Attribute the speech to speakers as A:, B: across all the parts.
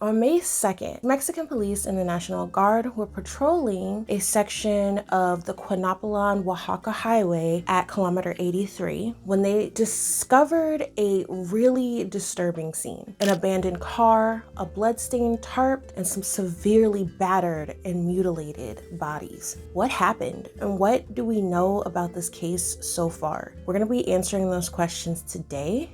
A: On May 2nd, Mexican police and the National Guard were patrolling a section of the Quinapolan, Oaxaca highway at kilometer 83 when they discovered a really disturbing scene. An abandoned car, a bloodstained tarp, and some severely battered and mutilated bodies. What happened, and what do we know about this case so far? We're going to be answering those questions today.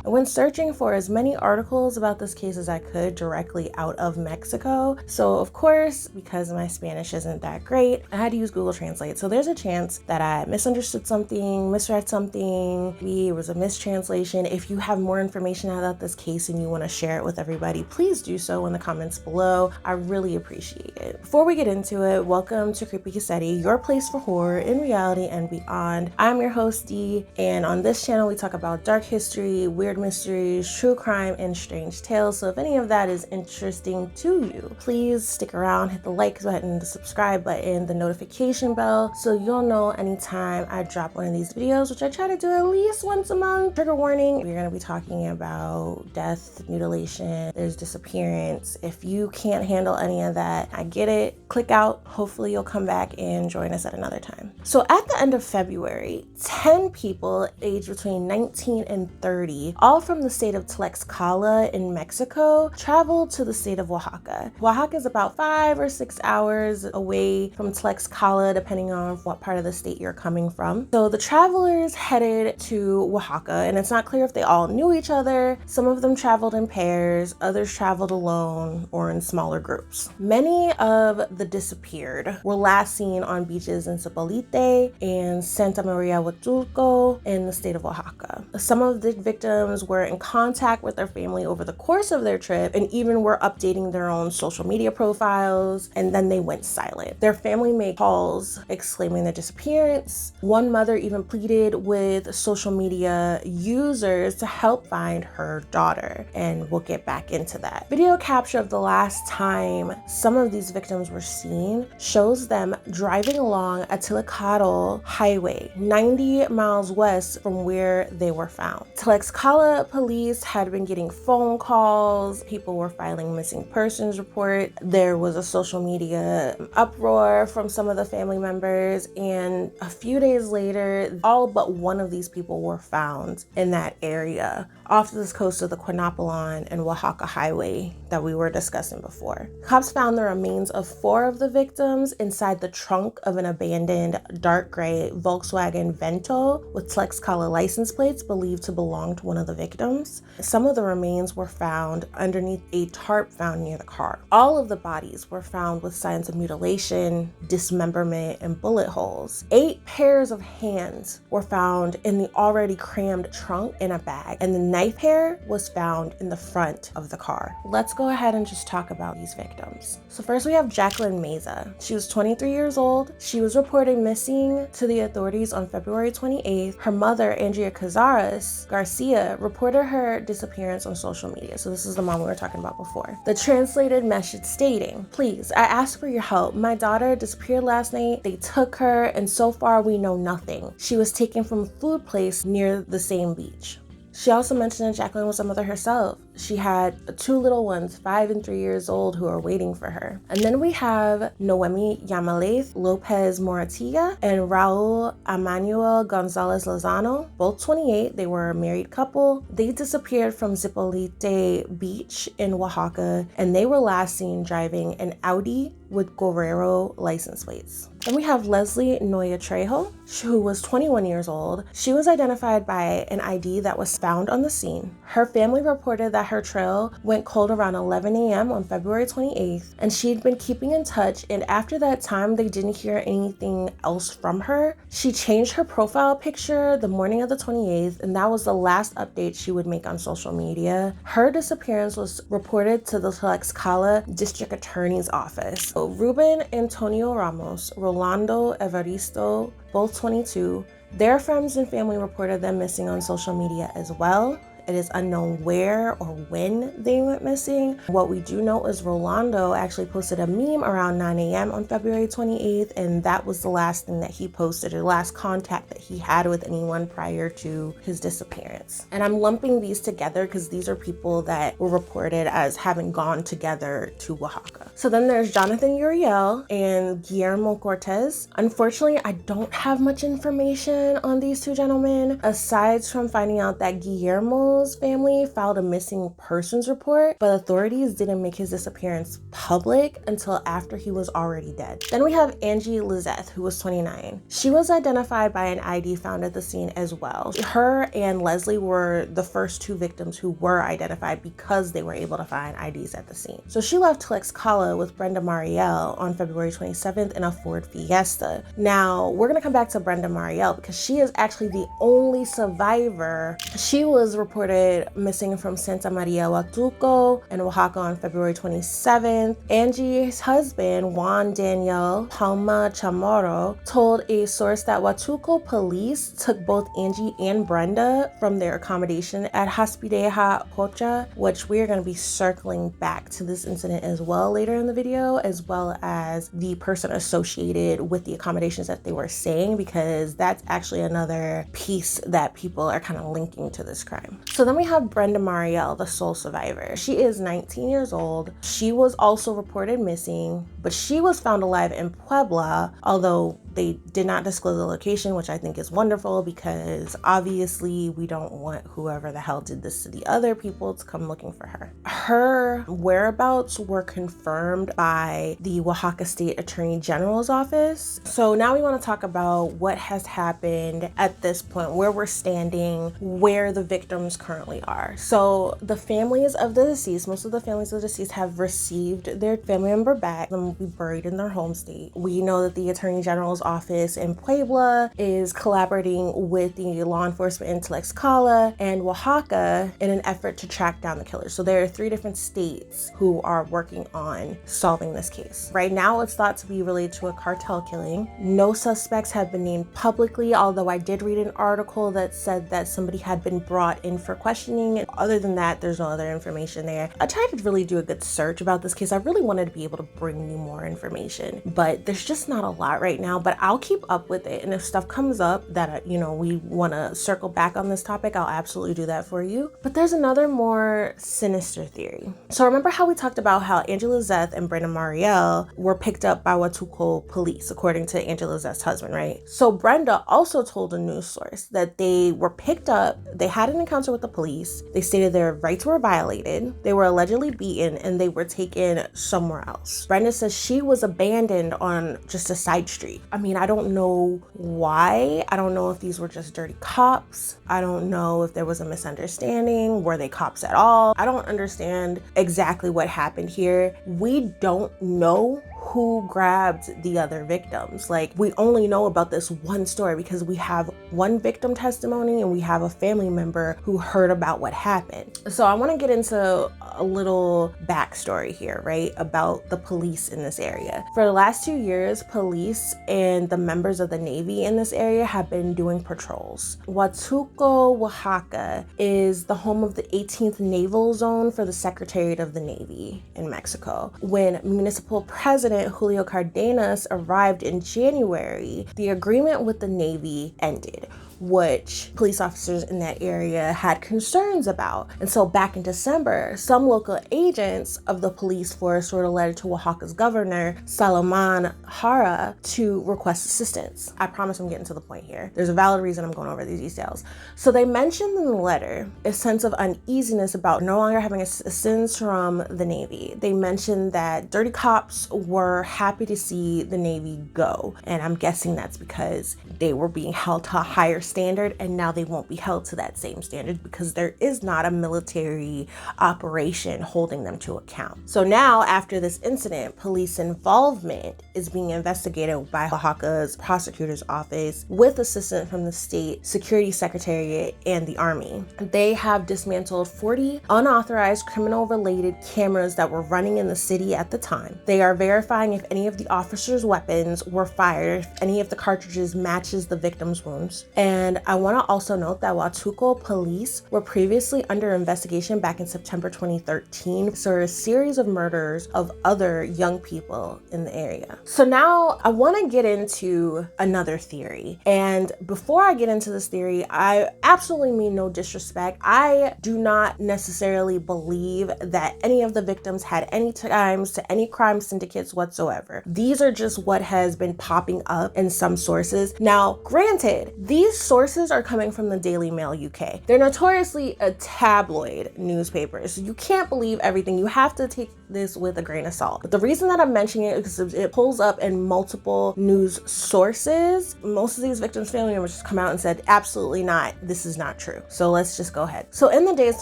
A: When searching for as many articles about this case as I could directly out of Mexico, so of course, because my Spanish isn't that great, I had to use Google Translate. So there's a chance that I misunderstood something, misread something, maybe it was a mistranslation. If you have more information about this case and you want to share it with everybody, please do so in the comments below. I really appreciate it. Before we get into it, welcome to Creepycassettiyt, your place for horror in reality and beyond. I'm your host, Dee, and on this channel we talk about dark history, weird mysteries, true crime, and strange tales. So if any of that is interesting to you, please stick around, hit the like button, the subscribe button, the notification bell, so you'll know anytime I drop one of these videos, which I try to do at least once a month. Trigger warning, we're going to be talking about death, mutilation, there's disappearance. If you can't handle any of that, I get it. Click out. Hopefully you'll come back and join us at another time. So at the end of February, 10 people aged between 19 and 30, all from the state of Tlaxcala in Mexico, traveled to the state of Oaxaca. Oaxaca is about 5 or 6 hours away from Tlaxcala, depending on what part of the state you're coming from. So the travelers headed to Oaxaca, and it's not clear if they all knew each other. Some of them traveled in pairs, others traveled alone or in smaller groups. Many of the disappeared were last seen on beaches in Zipolite and Santa Maria Huatulco in the state of Oaxaca. Some of the victims were in contact with their family over the course of their trip and even were updating their own social media profiles, and then they went silent. Their family made calls exclaiming their disappearance. One mother even pleaded with social media users to help find her daughter, and we'll get back into that. Video capture of the last time some of these victims were seen shows them driving along a Tlaxcala highway 90 miles west from where they were found. Tlaxcala police had been getting phone calls, people were filing missing persons report, there was a social media uproar from some of the family members, and a few days later, all but one of these people were found in that area off the coast of the Quinapolan and Oaxaca highway that we were discussing before. Cops found the remains of 4 of the victims inside the trunk of an abandoned dark gray Volkswagen Vento with Tlaxcala license plates believed to belong to one of the victims. Some of the remains were found underneath a tarp found near the car. All of the bodies were found with signs of mutilation, dismemberment, and bullet holes. 8 pairs of hands were found in the already crammed trunk in a bag, and the knife hair was found in the front of the car. Let's go ahead and just talk about these victims. So first we have Jacqueline Meza. She was 23 years old. She was reported missing to the authorities on February 28th. Her mother, Andrea Cazares Garcia, reported her disappearance on social media. So this is the mom we were talking about before. The translated message stating, "Please, I ask for your help. My daughter disappeared last night. They took her, and so far we know nothing. She was taken from a food place near the same beach." She also mentioned that Jacqueline was a mother herself. She had 2 little ones, 5 and 3 years old, who are waiting for her. And then we have Noemi Yamalez Lopez Moratiga and Raul Emmanuel Gonzalez Lozano, both 28. They were a married couple. They disappeared from Zipolite Beach in Oaxaca, and they were last seen driving an Audi with Guerrero license plates. Then we have Leslie Noya Trejo, who was 21 years old. She was identified by an ID that was found on the scene. Her family reported that her trail went cold around 11 a.m. on February 28th, and she'd been keeping in touch, and after that time, they didn't hear anything else from her. She changed her profile picture the morning of the 28th, and that was the last update she would make on social media. Her disappearance was reported to the Tlaxcala District Attorney's Office. So Ruben Antonio Ramos, Rolando Evaristo, both 22, their friends and family reported them missing on social media as well. It is unknown where or when they went missing. What we do know is Rolando actually posted a meme around 9 a.m. on February 28th, and that was the last thing that he posted, or the last contact that he had with anyone prior to his disappearance. And I'm lumping these together because these are people that were reported as having gone together to Oaxaca. So then there's Jonathan Uriel and Guillermo Cortez. Unfortunately, I don't have much information on these two gentlemen, aside from finding out that Guillermo's family filed a missing persons report, but authorities didn't make his disappearance public until after he was already dead. Then we have Angie Lizeth, who was 29. She was identified by an ID found at the scene as well. Her and Leslie were the first two victims who were identified because they were able to find IDs at the scene. So she left Tlaxcala with Brenda Mariel on February 27th in a Ford Fiesta. Now, we're gonna come back to Brenda Mariel because she is actually the only survivor. She was reported missing from Santa Maria Huatuco in Oaxaca on February 27th. Angie's husband, Juan Daniel Palma Chamorro, told a source that Huatuco police took both Angie and Brenda from their accommodation at Hospideja Pocha, which we're going to be circling back to this incident as well later in the video, as well as the person associated with the accommodations that they were saying, because that's actually another piece that people are kind of linking to this crime. So then we have Brenda Mariel, the sole survivor. She is 19 years old. She was also reported missing, but she was found alive in Puebla, although they did not disclose the location, which I think is wonderful because obviously we don't want whoever the hell did this to the other people to come looking for her. Her whereabouts were confirmed by the Oaxaca State Attorney General's office. So now we want to talk about what has happened at this point, where we're standing, where the victims currently are. So the families of the deceased, most of the families of the deceased have received their family member back and will be buried in their home state. We know that the Attorney General's office in Puebla is collaborating with the law enforcement in Tlaxcala and Oaxaca in an effort to track down the killers. So there are 3 different states who are working on solving this case. Right now, it's thought to be related to a cartel killing. No suspects have been named publicly, although I did read an article that said that somebody had been brought in for questioning. And other than that, there's no other information there. I tried to really do a good search about this case. I really wanted to be able to bring you more information, but there's just not a lot right now. But I'll keep up with it, and if stuff comes up that we want to circle back on this topic, I'll absolutely do that for you. But there's another more sinister theory. So remember how we talked about how Angela Zeth and Brenda Mariel were picked up by Huatuco police, according to Angela Zeth's husband, right? So Brenda also told a news source that they were picked up, they had an encounter with the police, they stated their rights were violated, they were allegedly beaten, and they were taken somewhere else. Brenda says she was abandoned on just a side street. I mean, I don't know why. I don't know if these were just dirty cops. I don't know if there was a misunderstanding. Were they cops at all? I don't understand exactly what happened here. We don't know who grabbed the other victims. Like, we only know about this one story because we have one victim testimony and we have a family member who heard about what happened. So I want to get into a little backstory here, right, about the police in this area. For the last 2 years, police and the members of the Navy in this area have been doing patrols. Huatuco, Oaxaca is the home of the 18th Naval Zone for the Secretariat of the Navy in Mexico. When Municipal President Julio Cardenas arrived in January, the agreement with the Navy ended, which police officers in that area had concerns about. And so back in December, some local agents of the police force wrote a letter to Oaxaca's governor, Salomon Jara, to request assistance. I promise I'm getting to the point here. There's a valid reason I'm going over these details. So they mentioned in the letter a sense of uneasiness about no longer having assistance from the Navy. They mentioned that dirty cops were happy to see the Navy go. And I'm guessing that's because they were being held to a higher standard, and now they won't be held to that same standard because there is not a military operation holding them to account. So now, after this incident, police involvement is being investigated by Oaxaca's prosecutor's office with assistance from the state security secretariat and the army. They have dismantled 40 unauthorized criminal-related cameras that were running in the city at the time. They are verifying if any of the officers' weapons were fired, if any of the cartridges matches the victim's wounds, and And I want to also note that Huachuco police were previously under investigation back in September 2013 for a series of murders of other young people in the area. So now I want to get into another theory. And before I get into this theory, I absolutely mean no disrespect. I do not necessarily believe that any of the victims had any ties to any crime syndicates whatsoever. These are just what has been popping up in some sources. Now, granted, these sources are coming from the Daily Mail UK. They're notoriously a tabloid newspaper, so you can't believe everything. You have to take this with a grain of salt. But the reason that I'm mentioning it is because it pulls up in multiple news sources. Most of these victims' family members just come out and said, absolutely not, this is not true. So let's just go ahead. So in the days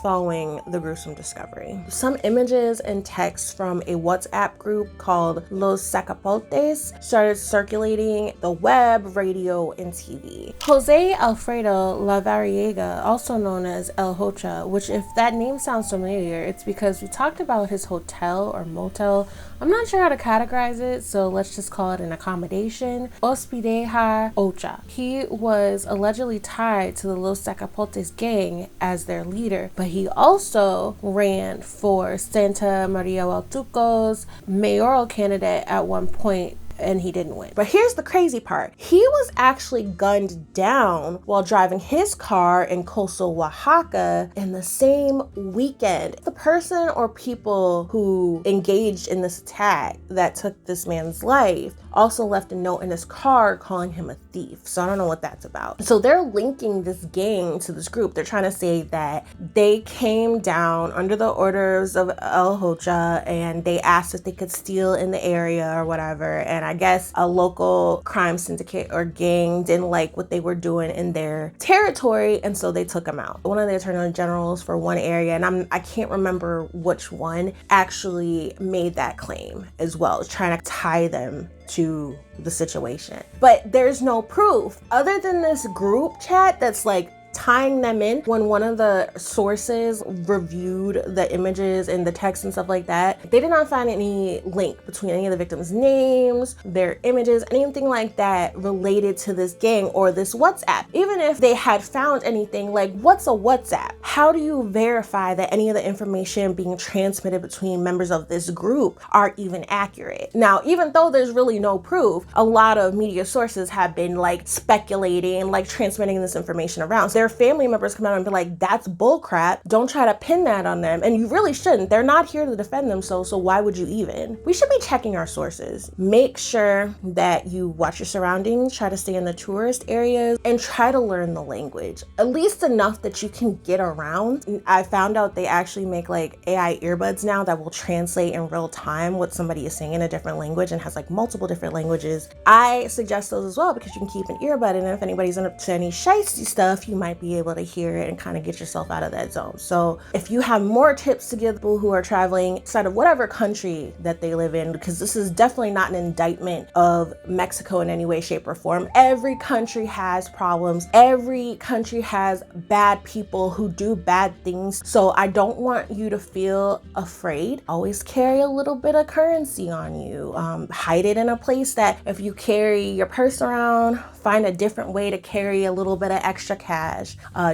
A: following the gruesome discovery, some images and texts from a WhatsApp group called Los Zacapoltes started circulating the web, radio, and TV. Jose Alfredo Lavariega, also known as El Hocha, which if that name sounds familiar, it's because we talked about his hotel or motel. I'm not sure how to categorize it, so let's just call it an accommodation. Hospedeja Ocha. He was allegedly tied to the Los Zacapoltes gang as their leader, but he also ran for Santa Maria Huachuco's mayoral candidate at one point, and he didn't win. But here's the crazy part. He was actually gunned down while driving his car in coastal Oaxaca in the same weekend. The person or people who engaged in this attack that took this man's life also left a note in his car calling him a thief. So I don't know what that's about. So they're linking this gang to this group. They're trying to say that they came down under the orders of El Hocha and they asked if they could steal in the area or whatever. And I guess a local crime syndicate or gang didn't like what they were doing in their territory, and so they took them out. One of the attorney generals for one area, and I can't remember which one, actually made that claim as well, trying to tie them to the situation. But there's no proof other than this group chat that's like tying them in. When one of the sources reviewed the images and the text and stuff like that, they did not find any link between any of the victims' names, their images, anything like that related to this gang or this WhatsApp. Even if they had found anything, like, what's a WhatsApp? How do you verify that any of the information being transmitted between members of this group are even accurate? Now, even though there's really no proof, a lot of media sources have been like speculating, like transmitting this information around. So their family members come out and be like, that's bullcrap. Don't try to pin that on them. And you really shouldn't. They're not here to defend themselves, so why would you even? We should be checking our sources. Make sure that you watch your surroundings, try to stay in the tourist areas, and try to learn the language. At least enough that you can get around. I found out they actually make like AI earbuds now that will translate in real time what somebody is saying in a different language and has like multiple different languages. I suggest those as well because you can keep an earbud, and if anybody's into any shiesty stuff, you might be able to hear it and kind of get yourself out of that zone. So if you have more tips to give people who are traveling outside of whatever country that they live in, because this is definitely not an indictment of Mexico in any way, shape, or form. Every country has problems. Every country has bad people who do bad things. So I don't want you to feel afraid. Always carry a little bit of currency on you. Hide it in a place that if you carry your purse around, find a different way to carry a little bit of extra cash.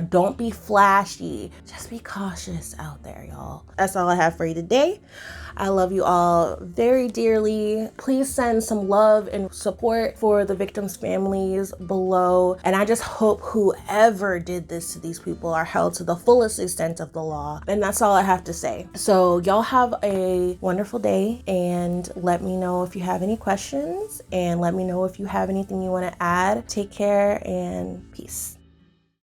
A: Don't be flashy. Just be cautious out there, y'all. That's all I have for you today. I love you all very dearly. Please send some love and support for the victims' families below. And I just hope whoever did this to these people are held to the fullest extent of the law. And that's all I have to say. So y'all have a wonderful day, and let me know if you have any questions, and let me know if you have anything you want to add. Take care and peace.